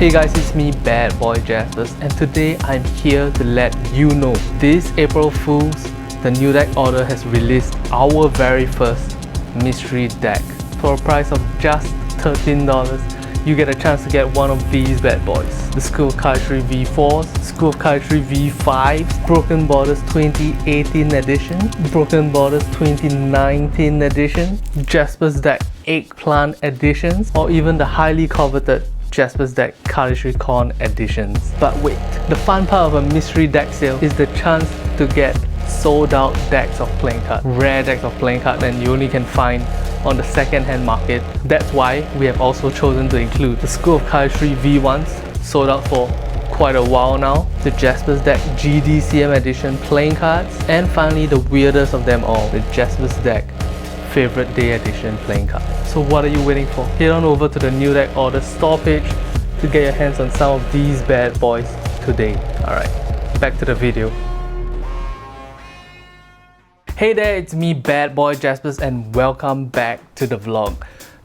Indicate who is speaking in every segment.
Speaker 1: Hey guys, it's me, Bad Boy Jaspas, and today I'm here to let you know this April Fools, the New Deck Order has released our very first mystery deck. For a price of just $13, you get a chance to get one of these bad boys. The School of Cardistry V4s, School of Cardistry V5s, Broken Borders 2018 edition, Broken Borders 2019 edition, Jaspas deck Eggplant editions, or even the highly coveted Jaspas deck Cardistry Corn editions. But wait, the fun part of a mystery deck sale is the chance to get sold out decks of playing cards, rare decks of playing cards that you only can find on the second-hand market. That's why we have also chosen to include the School of Cardistry V1s, sold out for quite a while now, the Jaspas deck GDCM edition playing cards, and finally the weirdest of them all, the Jaspas deck Favorite Day edition playing card. So what are you waiting for? Head on over to the New Deck Order store page to get your hands on some of these bad boys today. Alright, back to the video. Hey there, it's me, Bad Boy Jaspas, and welcome back to the vlog.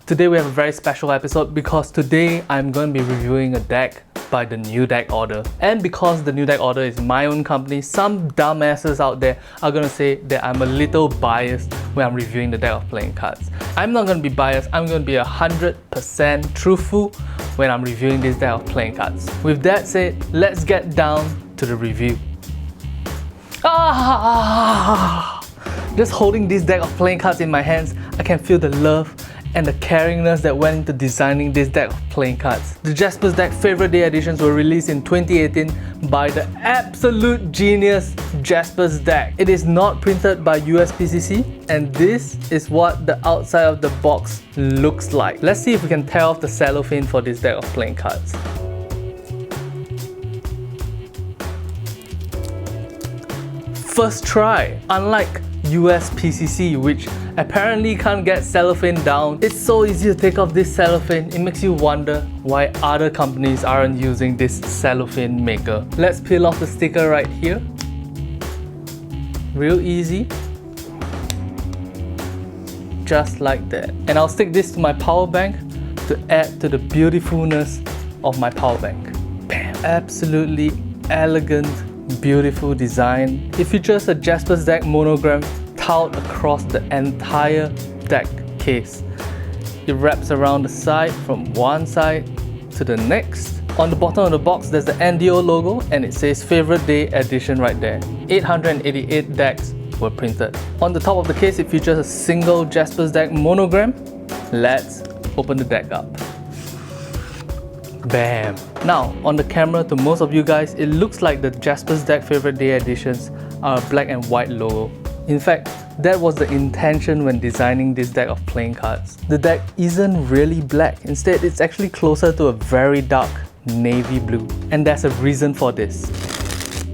Speaker 1: Today we have a very special episode because today I'm going to be reviewing a deck by the New Deck Order. And because the New Deck Order is my own company, some dumbasses out there are going to say that I'm a little biased when I'm reviewing the deck of playing cards. I'm not going to be biased, I'm going to be 100% truthful when I'm reviewing this deck of playing cards. With that said, let's get down to the review. Just holding this deck of playing cards in my hands, I can feel the love and the caringness that went into designing this deck of playing cards. The Jaspas deck Favorite Day editions were released in 2018 by the absolute genius Jaspas deck. It is not printed by USPCC, and this is what the outside of the box looks like. Let's see if we can tear off the cellophane for this deck of playing cards. First try, unlike USPCC, which apparently can't get cellophane down. It's so easy to take off this cellophane, it makes you wonder why other companies aren't using this cellophane maker. Let's peel off the sticker right here. Real easy. Just like that. And I'll stick this to my power bank to add to the beautifulness of my power bank. Bam! Absolutely elegant, beautiful design. It features a Jaspas deck monogram tiled across the entire deck case. It wraps around the side from one side to the next. On the bottom of the box there's the NDO logo and it says Favorite Day edition right there. 888 decks were printed. On the top of the case it features a single Jaspas deck monogram. Let's open the deck up. Bam! Now, on the camera, to most of you guys, it looks like the Jaspas deck Favorite Day editions are a black and white logo. In fact, that was the intention when designing this deck of playing cards. The deck isn't really black, instead it's actually closer to a very dark navy blue. And there's a reason for this.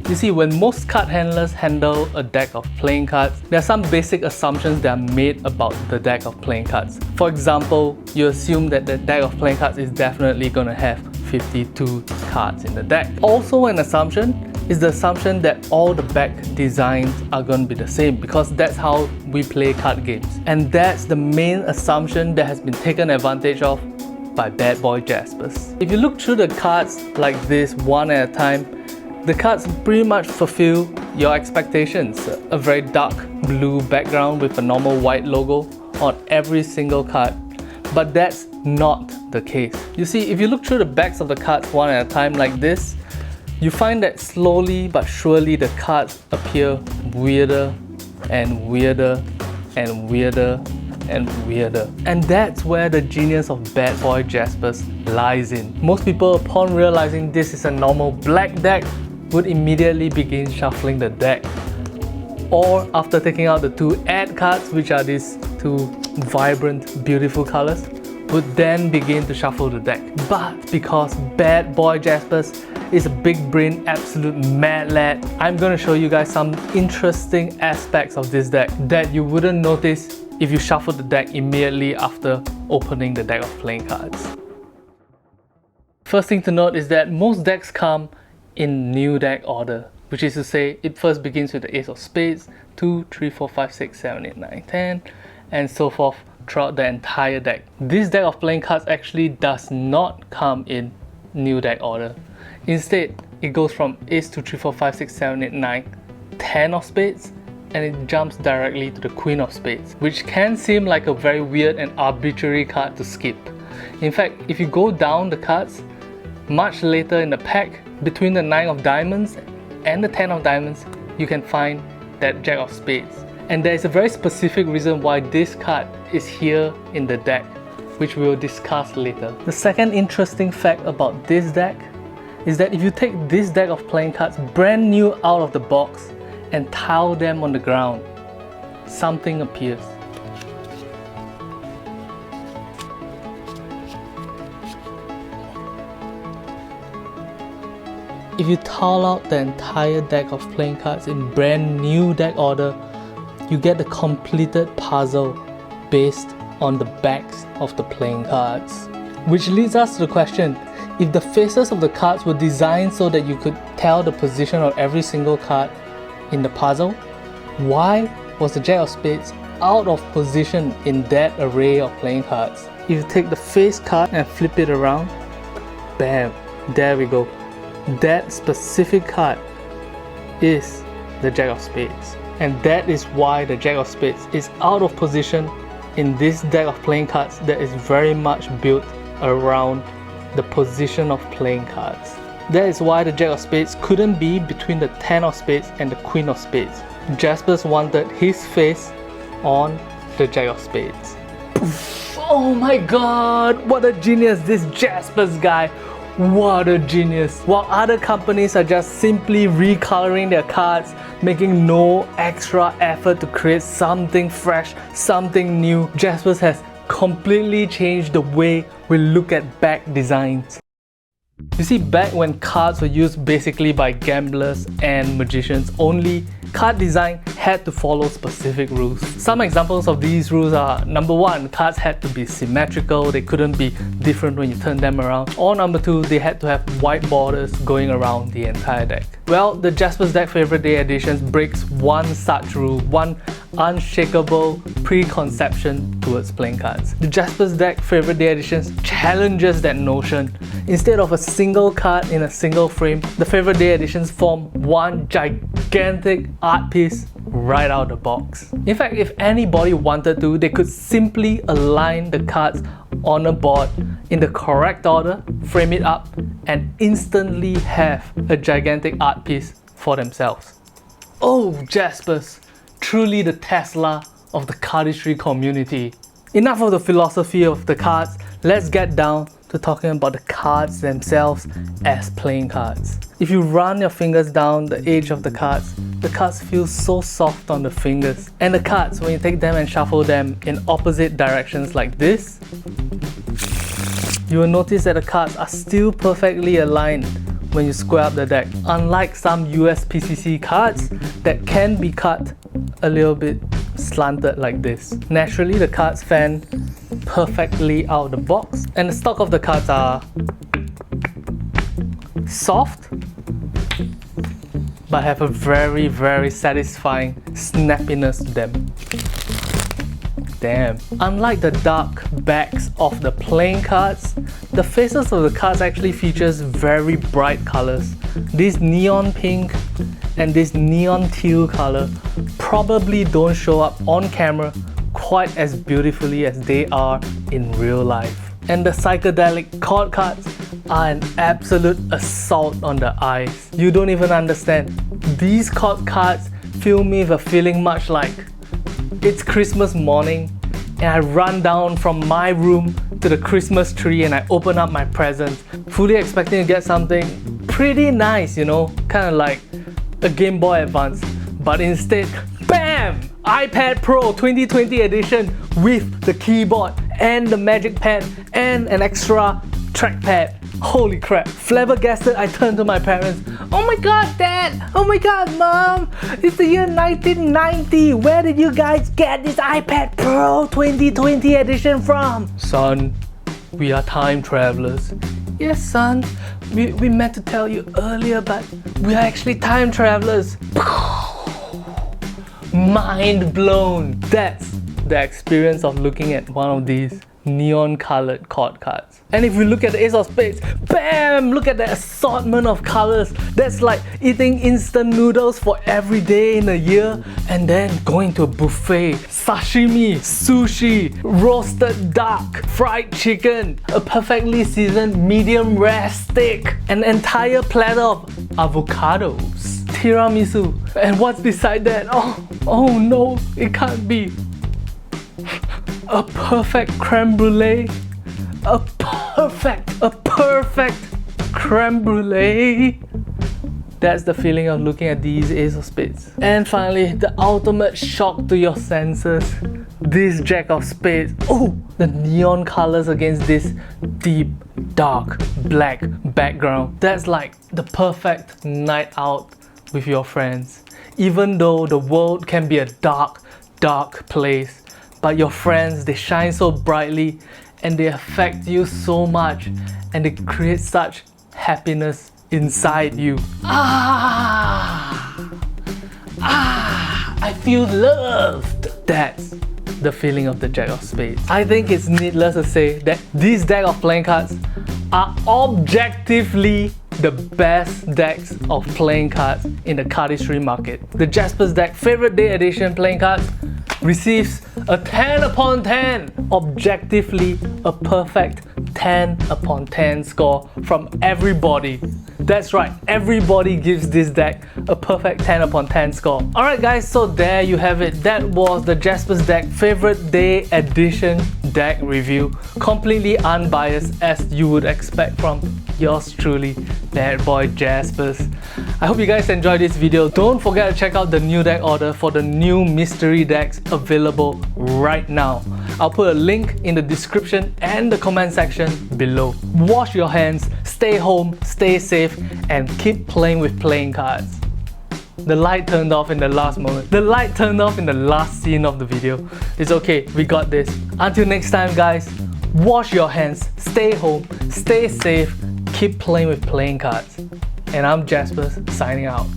Speaker 1: You see, when most card handlers handle a deck of playing cards, there are some basic assumptions that are made about the deck of playing cards. For example, you assume that the deck of playing cards is definitely going to have 52 cards in the deck. Also an assumption is the assumption that all the back designs are going to be the same, because that's how we play card games. And that's the main assumption that has been taken advantage of by Bad Boy Jaspas. If you look through the cards like this one at a time, the cards pretty much fulfill your expectations. A very dark blue background with a normal white logo on every single card. But that's not the case. You see, if you look through the backs of the cards one at a time like this, you find that slowly but surely the cards appear weirder and weirder and weirder and weirder. And that's where the genius of Bad Boy Jaspas lies in. Most people, upon realizing this is a normal black deck, would immediately begin shuffling the deck. Or after taking out the two ad cards, which are these two vibrant, beautiful colors, would then begin to shuffle the deck. But because Bad Boy Jaspas is a big brain, absolute mad lad, I'm gonna show you guys some interesting aspects of this deck that you wouldn't notice if you shuffle the deck immediately after opening the deck of playing cards. First thing to note is that most decks come in New Deck Order, which is to say it first begins with the Ace of Spades, 2, 3, 4, 5, 6, 7, 8, 9, 10, and so forth throughout the entire deck. This deck of playing cards actually does not come in new deck order. Instead, it goes from Ace to 3, 4, 5, 6, 7, 8, 9, 10 of spades, and it jumps directly to the Queen of Spades, which can seem like a very weird and arbitrary card to skip. In fact, if you go down the cards, much later in the pack, between the 9 of Diamonds and the 10 of Diamonds, you can find that Jack of Spades. And there is a very specific reason why this card is here in the deck, which we will discuss later. The second interesting fact about this deck is that if you take this deck of playing cards brand new out of the box and tile them on the ground, something appears. If you tile out the entire deck of playing cards in brand new deck order, you get the completed puzzle based on the backs of the playing cards. Which leads us to the question, if the faces of the cards were designed so that you could tell the position of every single card in the puzzle, why was the Jack of Spades out of position in that array of playing cards? If you take the face card and flip it around, bam, there we go. That specific card is the Jack of Spades. And that is why the Jack of Spades is out of position in this deck of playing cards that is very much built around the position of playing cards. That is why the Jack of Spades couldn't be between the 10 of Spades and the Queen of Spades. Jaspas wanted his face on the Jack of Spades. Oh my god, what a genius, this Jaspas guy. What a genius. While other companies are just simply recoloring their cards, making no extra effort to create something fresh, something new, Jaspas has completely changed the way we look at back designs. You see, back when cards were used basically by gamblers and magicians only, card design had to follow specific rules. Some examples of these rules are: number 1, cards had to be symmetrical, they couldn't be different when you turn them around. Or number 2, they had to have white borders going around the entire deck. Well, the Jaspas Deck Favorite Day Editions breaks one such rule, one unshakable preconception towards playing cards. The Jaspas Deck Favorite Day Editions challenges that notion. Instead of a single card in a single frame, the Favorite Day Editions form one gigantic art piece right out of the box. In fact, if anybody wanted to, they could simply align the cards on a board in the correct order, frame it up, and instantly have a gigantic art piece for themselves. Oh, Jaspas, truly the Tesla of the cardistry community. Enough of the philosophy of the cards, let's get down to talking about the cards themselves as playing cards. If you run your fingers down the edge of the cards feel so soft on the fingers. And the cards, when you take them and shuffle them in opposite directions like this, you will notice that the cards are still perfectly aligned when you square up the deck, unlike some USPCC cards that can be cut a little bit slanted like this. Naturally, the cards fan perfectly out of the box, and the stock of the cards are soft but have a very satisfying snappiness to them. Damn. Unlike the dark backs of the playing cards, the faces of the cards actually features very bright colors. This neon pink and this neon teal color probably don't show up on camera quite as beautifully as they are in real life. And the psychedelic chord cards are an absolute assault on the eyes. You don't even understand. These chord cards fill me with a feeling much like it's Christmas morning and I run down from my room to the Christmas tree and I open up my presents, fully expecting to get something pretty nice, you know, kind of like a Game Boy Advance. But instead, BAM! iPad Pro 2020 edition with the keyboard and the magic pen and an extra trackpad. Holy crap, flabbergasted, I turned to my parents. Oh my god, Dad! Oh my god, Mom! It's the year 1990! Where did you guys get this iPad Pro 2020 edition from? Son, we are time travelers. Yes, son, we meant to tell you earlier, but we are actually time travelers. Mind blown! That's the experience of looking at one of these neon colored court cards. And if we look at the Ace of Spades, bam! Look at the assortment of colors. That's like eating instant noodles for every day in a year and then going to a buffet. Sashimi, sushi, roasted duck, fried chicken, a perfectly seasoned medium rare steak, an entire platter of avocados, tiramisu, and what's beside that? Oh no, it can't be. A perfect creme brulee. A perfect creme brulee. That's the feeling of looking at these Ace of Spades. And finally, the ultimate shock to your senses. This Jack of Spades. Oh, the neon colors against this deep, dark, black background. That's like the perfect night out with your friends. Even though the world can be a dark, dark place, but your friends, they shine so brightly and they affect you so much and they create such happiness inside you. I feel loved. That's the feeling of the Jack of Spades. I think it's needless to say that these deck of playing cards are objectively the best decks of playing cards in the Cardistry market. The Jaspas deck Favorite Day Edition playing cards receives a 10 upon 10, objectively a perfect 10 upon 10 score from everybody. That's right, everybody gives this deck a perfect 10 upon 10 score. Alright guys, so there you have it. That was the Jaspas deck Favorite Day Edition deck review. Completely unbiased as you would expect from yours truly, that boy Jaspas. I hope you guys enjoyed this video. Don't forget to check out the new deck order for the new mystery decks available right now. I'll put a link in the description and the comment section below. Wash your hands, stay home, stay safe, and keep playing with playing cards. The light turned off in the last moment. The light turned off in the last scene of the video. It's okay, we got this. Until next time guys, wash your hands, stay home, stay safe, keep playing with playing cards. And I'm Jaspas, signing out.